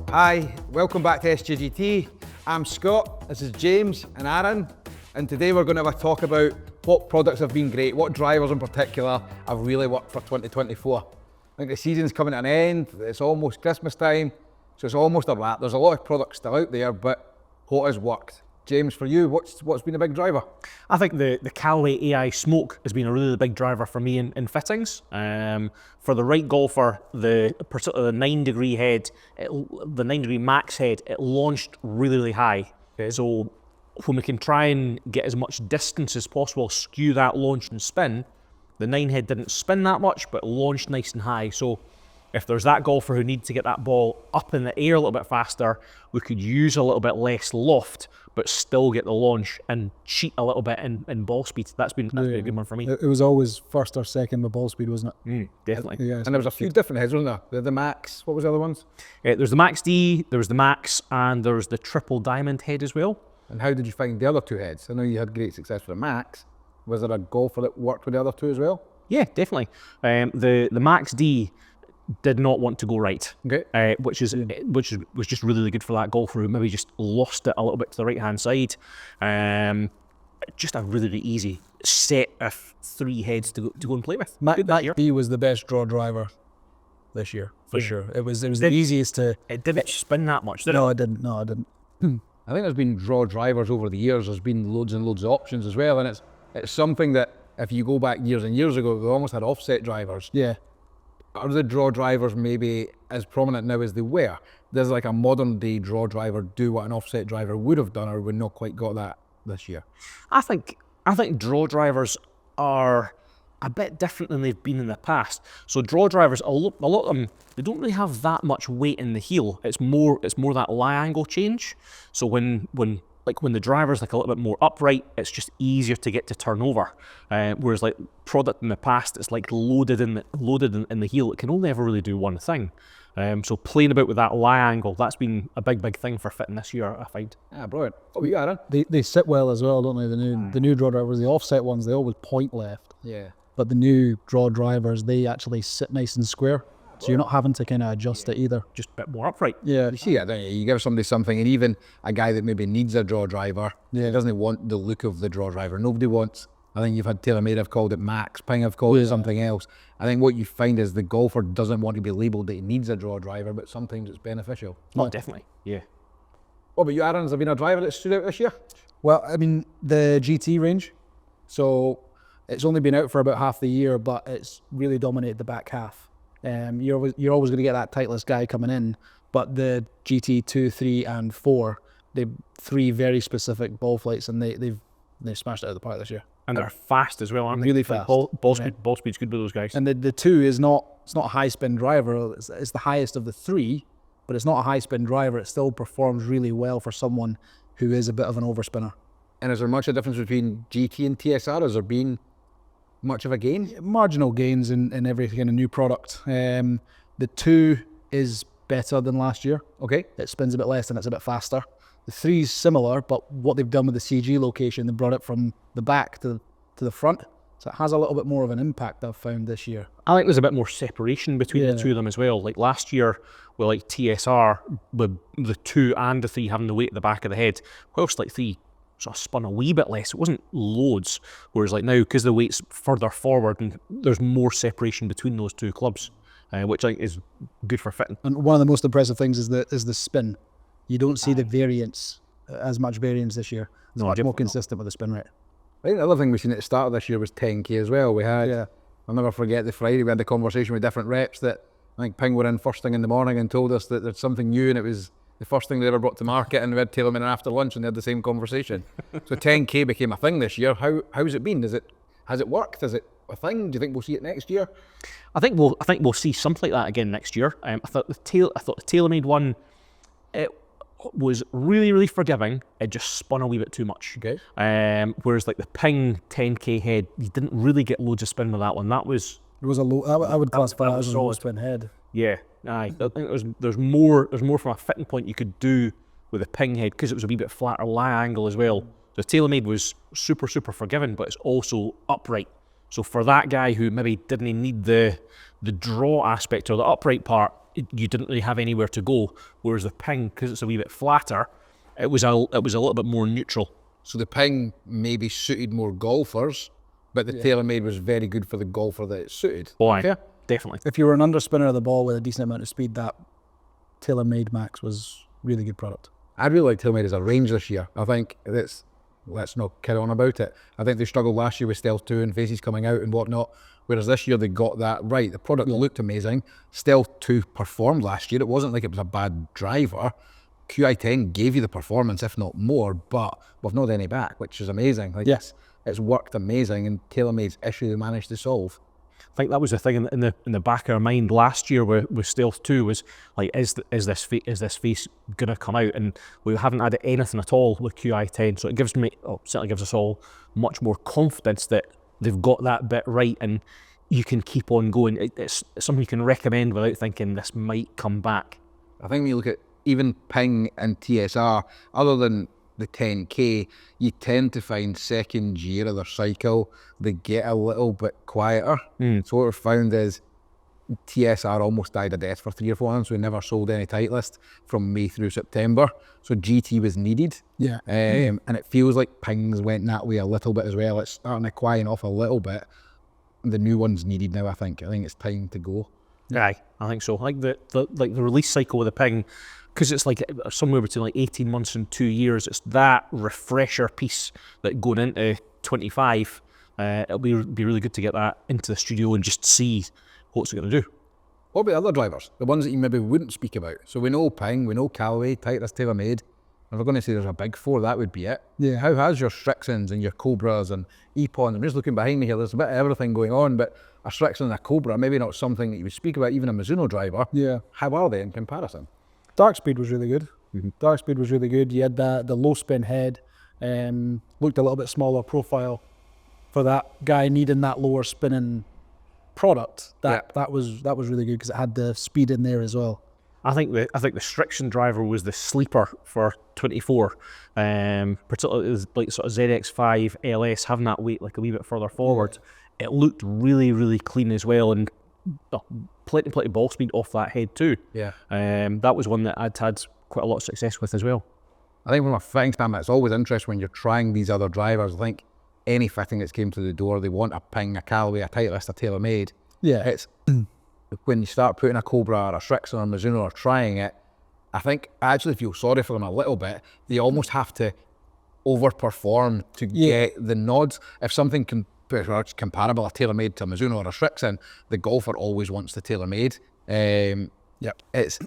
Hi, welcome back to SGGT. I'm Scott, this is James and Aaron, and today we're going to have a talk about what products have been great, what drivers in particular have really worked for 2024. I think the season's coming to an end, it's almost Christmas time, so it's almost a wrap. There's a lot of products still out there, but what has worked? James, for you, what's been a big driver? I think the Callaway Ai Smoke has been a really big driver for me in fittings. For the right golfer, particularly the 9-degree head, the 9-degree max head, it launched really high. Okay. So when we can try and get as much distance as possible, skew that launch and spin, the 9 head didn't spin that much, but launched nice and high. So if there's that golfer who needs to get that ball up in the air a little bit faster, we could use a little bit less loft, but still get the launch and cheat a little bit in ball speed. That's been a good one for me. It was always first or second with ball speed, wasn't it? Definitely. Yeah, And there was a few different heads, wasn't there? The Max, what was the other ones? There's the Max D, there was the Max, and there was the triple diamond head as well. And how did you find the other two heads? I know you had great success with the Max. Was there a golfer that worked with the other two as well? Yeah, definitely. The Max D did not want to go right, Okay. which was just really good for that golfer who maybe just lost it a little bit to the right hand side. Just a really easy set of 3 heads to go and play with. Max D was the best draw driver this year, for sure. It was the easiest to... It didn't spin that much, did it? No, it didn't. No, it didn't. I think there's been draw drivers over the years. There's been loads and loads of options as well, and it's something that if you go back years and years ago, we almost had offset drivers. Yeah. Are the draw drivers maybe as prominent now as they were? Does like a modern day draw driver do what an offset driver would have done, or we not quite got that this year? I think draw drivers are a bit different than they've been in the past. So draw drivers, a lot of them, they don't really have that much weight in the heel. It's more that lie angle change. So when the driver's like a little bit more upright, it's just easier to get to turn over. Whereas like product in the past, it's like loaded in the heel. It can only ever really do one thing. So playing about with that lie angle, that's been a big thing for fitting this year, I find. Ah, brilliant. What about you, Aaron? They sit well as well, don't they? The new draw drivers, the offset ones, they always point left. Yeah. But the new draw drivers, they actually sit nice and square. So you're not having to kind of adjust it either. Just a bit more upright. Yeah. You see that, don't you? You give somebody something, and even a guy that maybe needs a draw driver, doesn't want the look of the draw driver. Nobody wants, I think you've had TaylorMade have called it Max, Ping have called it something else. I think what you find is the golfer doesn't want to be labelled that he needs a draw driver, but sometimes it's beneficial. Oh, definitely, yeah. What about you, Aaron? Has there been a driver that stood out this year? Well, I mean, the GT range, so it's only been out for about half the year, but it's really dominated the back half. You're always going to get that Titleist guy coming in, but the GT2, 3, and 4, they've 3 very specific ball flights, and they smashed it out of the park this year. And they're fast as well, aren't they? Really Like fast. ball speed's good with those guys. And the 2 is not a high spin driver. It's the highest of the 3, but it's not a high spin driver. It still performs really well for someone who is a bit of an overspinner. And is there much of a difference between GT and TSR? Has there been much of a gain? Marginal gains in every kind of new product. The 2 is better than last year. Okay. It spins a bit less and it's a bit faster. The 3 is similar, but what they've done with the CG location, they brought it from the back to the front. So it has a little bit more of an impact, I've found, this year. I think there's a bit more separation between the 2 of them as well. Like last year with like TSR, with the 2 and the 3 having the weight at the back of the head, whilst like 3 sort of spun a wee bit less. It wasn't loads. Whereas like now, because the weight's further forward, and there's more separation between those 2 clubs, which I think is good for fitting. And one of the most impressive things is the spin. You don't see the variance, as much variance this year. It's much more consistent with the spin rate. I think the other thing we've seen at the start of this year was 10K as well. We had, I'll never forget the Friday, we had the conversation with different reps that I think Ping were in first thing in the morning and told us that there's something new, and it was the first thing they ever brought to market, and we had TaylorMade after lunch and they had the same conversation. So 10K became a thing this year. How's it been? Has it worked? Is it a thing? Do you think we'll see it next year? I think we'll see something like that again next year. I thought the TaylorMade one, it was really forgiving. It just spun a wee bit too much. Okay. Whereas like the Ping 10K head, you didn't really get loads of spin with that one. That was... It was a low. I would classify that as a low spin head. Yeah, aye. I think there's more from a fitting point you could do with a Ping head, because it was a wee bit flatter lie angle as well. The TaylorMade was super forgiving, but it's also upright. So for that guy who maybe didn't need the draw aspect or the upright part, you didn't really have anywhere to go. Whereas the Ping, because it's a wee bit flatter, it was a little bit more neutral. So the Ping maybe suited more golfers, but the TaylorMade was very good for the golfer that it suited. Boy, Fair? definitely. If you were an underspinner of the ball with a decent amount of speed, that TaylorMade Max was really good product. I really like TaylorMade as a range this year. I think let's not kid on about it. I think they struggled last year with Stealth 2 and faces coming out and whatnot, whereas this year they got that right. The product looked amazing. Stealth 2 performed last year. It wasn't like it was a bad driver. Qi10 gave you the performance, if not more, but we've not any back, which is amazing. Like, Yes. It's worked amazing, and TaylorMade's issue they managed to solve. I think that was the thing in the back of our mind last year with Stealth 2 was like, is this face gonna come out? And we haven't added anything at all with Qi10, so it certainly gives us all much more confidence that they've got that bit right, and you can keep on going. It's something you can recommend without thinking this might come back. I think when you look at even Ping and TSR, other than the 10K, you tend to find second year of their cycle, they get a little bit quieter. So what we've found is TSR almost died a death for 3 or 4 months. We never sold any Titleist from May through September. So GT was needed. Yeah. And it feels like Pings went that way a little bit as well. It's starting to quieten off a little bit. The new one's needed now, I think. I think it's time to go. Aye, I think so. Like the release cycle with the Ping, because it's like somewhere between like 18 months and 2 years, it's that refresher piece that going into 25, it'll be really good to get that into the studio and just see what's it going to do. What about other drivers? The ones that you maybe wouldn't speak about. So we know Ping, we know Callaway, Titleist, TaylorMade. If we're going to say there's a big 4, that would be it. Yeah. How has your Srixons and your Cobras and Epons, I'm just looking behind me here, there's a bit of everything going on, but a Srixon and a Cobra, maybe not something that you would speak about, even a Mizuno driver. Yeah. How are they in comparison? Darkspeed was really good. Darkspeed was really good. You had the low spin head, looked a little bit smaller profile for that guy needing that lower spinning product. That was really good because it had the speed in there as well. I think the Srixon driver was the sleeper for 24. Particularly like sort of ZX5 LS, having that weight like a wee bit further forward. It looked really, really clean as well, and plenty ball speed off that head too. Yeah. That was one that I'd had quite a lot of success with as well. I think from a fitting standpoint, it's always interesting when you're trying these other drivers. I think any fitting that's came to the door, they want a Ping, a Callaway, a Titleist, a TaylorMade. Yeah. It's when you start putting a Cobra or a Srixon or a Mizuno or trying it, I think I actually feel sorry for them a little bit. They almost have to overperform to get the nods. If something comparable, a TaylorMade to a Mizuno or a Srixon, the golfer always wants the TaylorMade. It's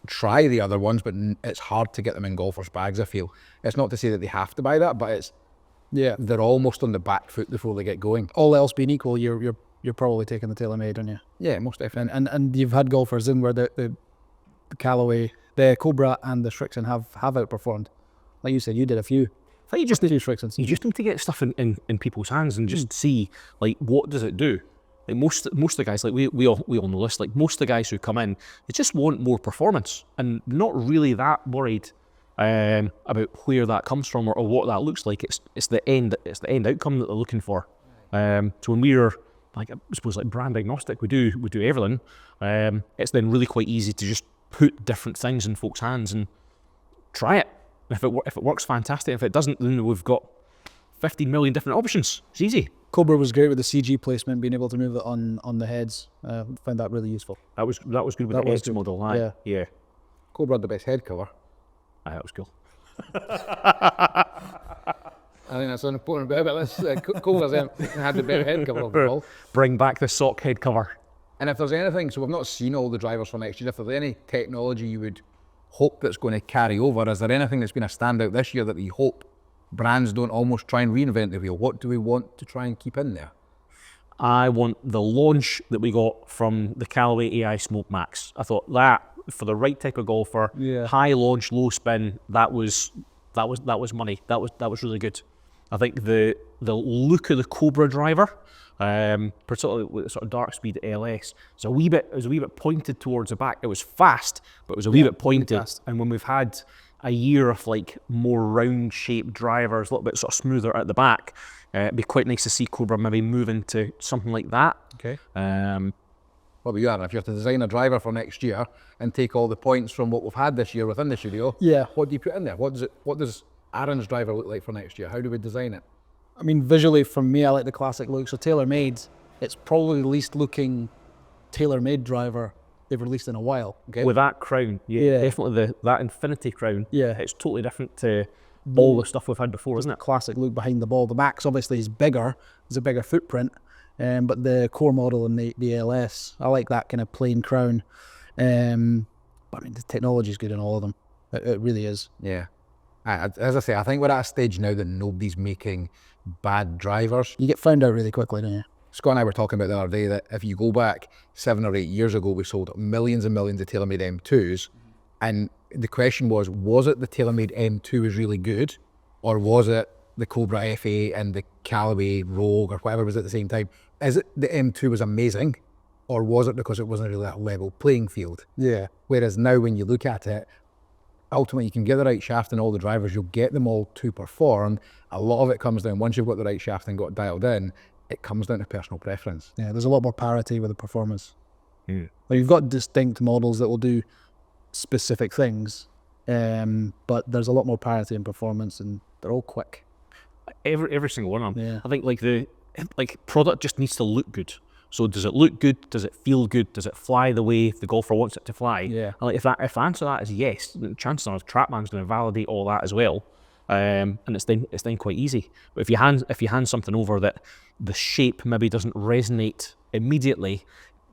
try the other ones, but it's hard to get them in golfers' bags, I feel. It's not to say that they have to buy that, but it's they're almost on the back foot before they get going. All else being equal, you're probably taking the TaylorMade, aren't you? Yeah, most definitely. And you've had golfers in where the Callaway, the Cobra and the Srixon have outperformed. Like you said, you did a few. I think you just need Srixons. You just need to get stuff in people's hands and just see like what does it do. Like most of the guys, like we all know this. Like most of the guys who come in, they just want more performance and not really that worried about where that comes from or what that looks like. It's the end outcome that they're looking for. So when we're like, I suppose, like brand agnostic, we do everything. It's then really quite easy to just put different things in folks' hands and try it. If it works, fantastic. If it doesn't, then we've got 15 million different options. It's easy. Cobra was great with the CG placement, being able to move it on the heads. Found that really useful. That was good with the X model. Aye. Yeah. Cobra had the best head cover. Aye, that was cool. I think that's an important bit about this. Cobra's had the better head cover overall. Bring back the sock head cover. And if there's anything, so we've not seen all the drivers for next year, if there's any technology you would hope that's going to carry over, is there anything that's been a standout this year that you hope brands don't almost try and reinvent the wheel? What do we want to try and keep in there? I want the launch that we got from the Callaway Ai Smoke Max. I thought that for the right type of golfer, high launch, low spin, that was money. That was really good. I think the look of the Cobra driver, particularly with sort of Darkspeed LS, it was a wee bit pointed towards the back. It was fast, but it was a wee bit pointed. And when we've had a year of like more round shaped drivers, a little bit sort of smoother at the back, it'd be quite nice to see Cobra maybe move into something like that. Okay. What about you, Aaron? If you have to design a driver for next year and take all the points from what we've had this year within the studio, Yeah. what do you put in there? What does Aaron's driver look like for next year? How do we design it? I mean, visually for me, I like the classic look. So TaylorMade, it's probably the least looking TaylorMade driver they've released in a while. Okay. With that crown, Yeah. definitely that infinity crown. Yeah. It's totally different to all the stuff we've had before, isn't it? Classic look behind the ball. The Max obviously is bigger, there's a bigger footprint, but the core model and the LS, I like that kind of plain crown. But I mean, the technology is good in all of them. It really is. Yeah. As I say, I think we're at a stage now that nobody's making bad drivers. You get found out really quickly, don't you? Scott and I were talking about the other day that if you go back 7 or 8 years ago, we sold millions and millions of TaylorMade M2s. And the question was it the TaylorMade M2 was really good? Or was it the Cobra F8 and the Callaway Rogue or whatever was at the same time? Is it the M2 was amazing? Or was it because it wasn't really that level playing field? Yeah. Whereas now when you look at it, ultimately you can get the right shaft in all the drivers, you'll get them all to perform. A lot of it comes down, once you've got the right shaft and got it dialed in, it comes down to personal preference. Yeah, there's a lot more parity with the performance. Mm. Like you've got distinct models that will do specific things, but there's a lot more parity in performance, and they're all quick. Every single one of them. Yeah. I think like product just needs to look good. So does it look good? Does it feel good? Does it fly the way the golfer wants it to fly? Yeah. And like if the answer to that is yes, then chances are Trackman's going to validate all that as well. And it's then quite easy. But if you hand something over that the shape maybe doesn't resonate immediately,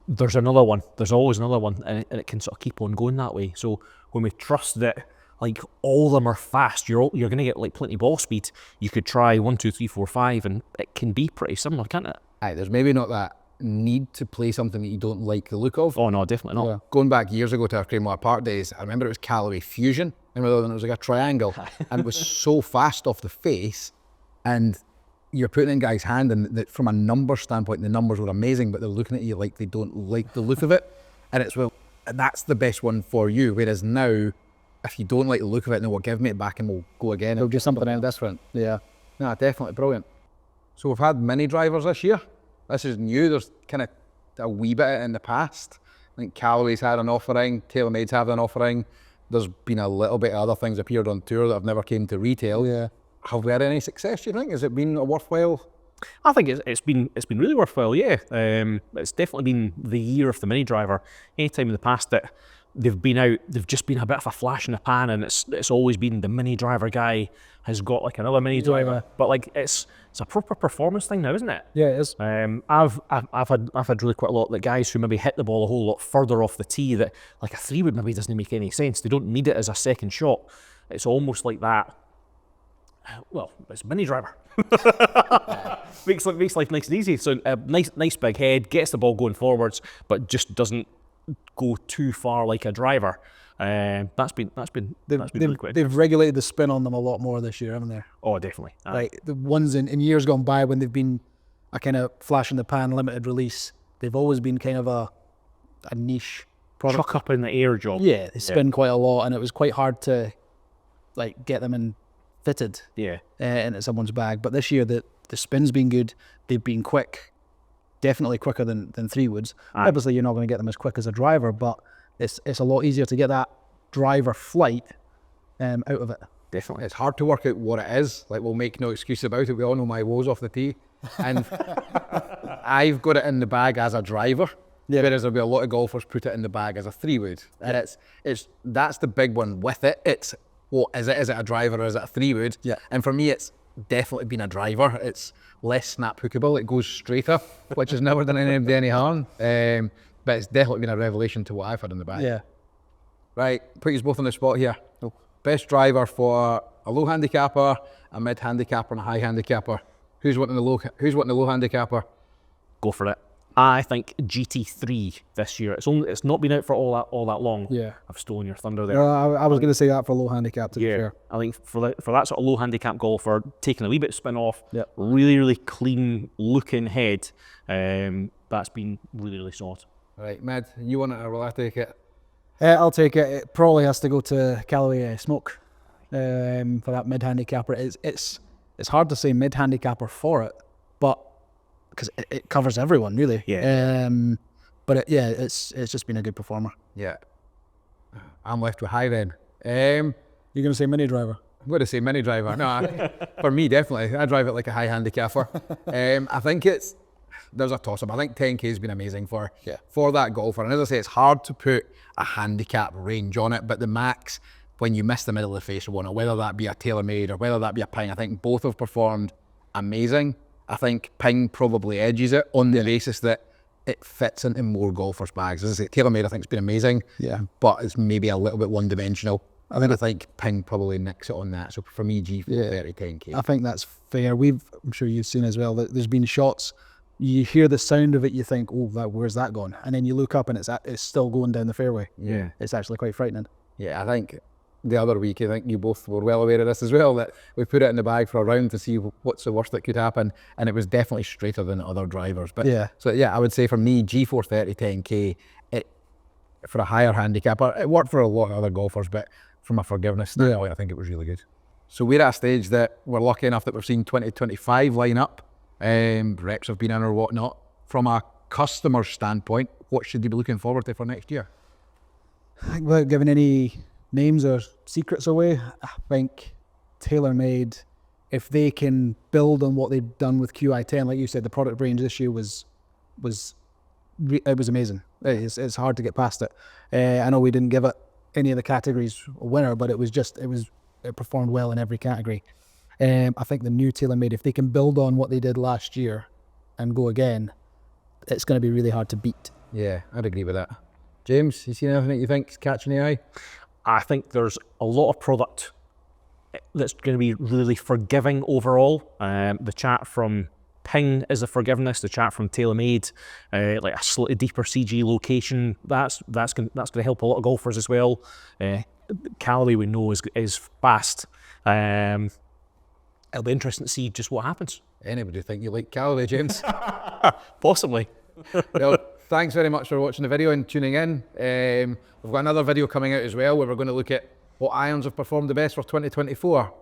there's another one. There's always another one, and it can sort of keep on going that way. So when we trust that like all of them are fast, you're going to get like plenty ball speed. You could try 1, 2, 3, 4, 5, and it can be pretty similar, can't it? Aye, there's maybe not that need to play something that you don't like the look of. Oh no, definitely not. Yeah. Going back years ago to our Craigmore Park days, I remember it was Callaway Fusion. Remember when it was like a triangle, and it was so fast off the face, and you're putting in guys' hand, and that from a number standpoint, the numbers were amazing, but they're looking at you like they don't like the look of it, and it's, well, that's the best one for you. Whereas now, if you don't like the look of it, then we'll give me it back and we'll go again. It'll do something else. different. Yeah. No, definitely brilliant. So we've had mini drivers this year. This is new. There's kind of a wee bit in the past. I think Callaway's had an offering, TaylorMade's had an offering. There's been a little bit of other things appeared on tour that have never came to retail. Yeah. Have we had any success, do you think? Has it been a worthwhile? I think it's been really worthwhile. Yeah, it's definitely been the year of the mini driver. Anytime in the past that they've been out, they've just been a bit of a flash in the pan, and it's always been the mini driver guy has got like another mini driver, but like it's a proper performance thing now, isn't it? Yeah, it is. I've had really quite a lot of guys who maybe hit the ball a whole lot further off the tee that like a 3-wood maybe doesn't make any sense. They don't need it as a second shot. It's almost like that. Well, it's a mini driver. makes life nice and easy. So nice big head, gets the ball going forwards, but just doesn't go too far like a driver. That's been really quick. They've regulated the spin on them a lot more this year, haven't they? Oh, definitely. Like the ones in years gone by when they've been a kind of flash in the pan limited release, they've always been kind of a niche product. Chuck up in the air job. Yeah, they spin quite a lot, and it was quite hard to like get them in fitted into someone's bag. But this year the spin's been good. They've been quick, definitely quicker than 3-woods. Obviously, you're not going to get them as quick as a driver, but it's a lot easier to get that driver flight out of it. Definitely. It's hard to work out what it is. Like, we'll make no excuse about it. We all know my woes off the tee. And I've got it in the bag as a driver, whereas there'll be a lot of golfers put it in the bag as a 3-wood. And that's the big one with it. It's, what is it? Is it a driver or is it a 3-wood? Yeah. And for me, it's definitely been a driver. It's less snap hookable. It goes straighter, which has never done anybody any harm. But it's definitely been a revelation to what I've had in the bag. Yeah. Right, put you both on the spot here. Best driver for a low handicapper, a mid handicapper, and a high handicapper. Who's wanting the low handicapper? Go for it. I think GT3 this year. It's not been out for all that long. Yeah. I've stolen your thunder there. I was going to say that for low handicap, to be fair. I think for that sort of low handicap golfer, taking a wee bit of spin off, Yep. really clean looking head. That's been really solid. Right, mid, you want it or will I take it? I'll take it. It probably has to go to Callaway Ai Smoke for that mid handicapper. It's hard to say mid handicapper for it, but because it covers everyone really. Yeah. But yeah, it's just been a good performer. Yeah. I'm left with high then. You're going to say mini driver? I'm going to say mini driver. No, for me, definitely. I drive it like a high handicapper. I think there's a toss-up. I think 10K has been amazing for that golfer. And as I say, it's hard to put a handicap range on it, but the Max, when you miss the middle of the face one, or whether that be a TaylorMade or whether that be a Ping, I think both have performed amazing. I think Ping probably edges it on the basis that it fits into more golfers' bags. As I say, TaylorMade I think has been amazing, but it's maybe a little bit one-dimensional. I think Ping probably nicks it on that. So for me, G430 10K. I think that's fair. I'm sure you've seen as well that there's been shots, you hear the sound of it, you think, oh, where's that gone? And then you look up and it's still going down the fairway. Yeah. It's actually quite frightening. Yeah, I think the other week, I think you both were well aware of this as well, that we put it in the bag for a round to see what's the worst that could happen, and it was definitely straighter than other drivers. But so yeah, I would say for me, G430 10K, for a higher handicapper, it worked for a lot of other golfers, but from a forgiveness standpoint, I think it was really good. So we're at a stage that we're lucky enough that we've seen 2025 line up. Reps have been in or whatnot. From a customer standpoint, what should they be looking forward to for next year? Without giving any names or secrets away, I think TaylorMade, if they can build on what they've done with Qi10, like you said, the product range this year was amazing. It's hard to get past it. I know we didn't give it any of the categories a winner, but it performed well in every category. I think the new TaylorMade, if they can build on what they did last year and go again, it's going to be really hard to beat. Yeah, I'd agree with that. James, you seen anything that you think's catching the eye? I think there's a lot of product that's going to be really forgiving overall. The chat from Ping is a forgiveness. The chat from TaylorMade, like a slightly deeper CG location, that's going to help a lot of golfers as well. Callaway we know is fast. It'll be interesting to see just what happens. Anybody think you like Callaway, James? Possibly. Well, thanks very much for watching the video and tuning in. We've got another video coming out as well where we're going to look at what irons have performed the best for 2024.